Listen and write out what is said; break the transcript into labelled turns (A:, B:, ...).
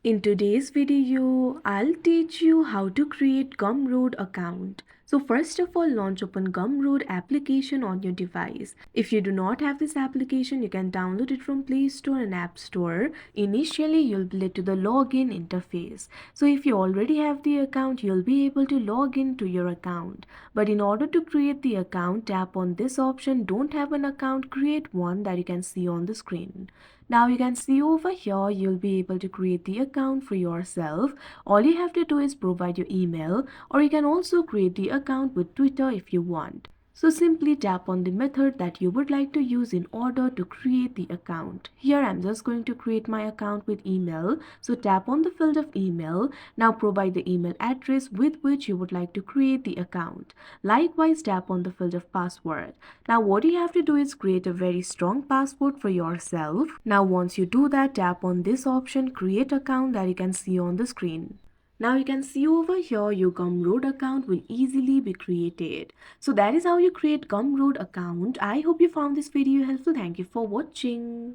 A: In today's video, I'll teach you how to create Gumroad account. So first of all, launch open Gumroad application on your device. If you do not have this application, you can download it from Play Store and App Store. Initially, you'll be led to the login interface. So if you already have the account, you'll be able to log in to your account. But in order to create the account, tap on this option, don't have an account, create one, that you can see on the screen. Now you can see over here, you'll be able to create the account for yourself. All you have to do is provide your email, or you can also create the account with Twitter if you want. So simply tap on the method that you would like to use in order to create the account. Here I'm just going to create my account with email. So tap on the field of email. Now provide the email address with which you would like to create the account. Likewise, tap on the field of password. Now what you have to do is create a very strong password for yourself. Now once you do that, tap on this option, create account, that you can see on the screen. Now you can see over here your Gumroad account will easily be created. So that is how you create Gumroad account. I hope you found this video helpful. Thank you for watching.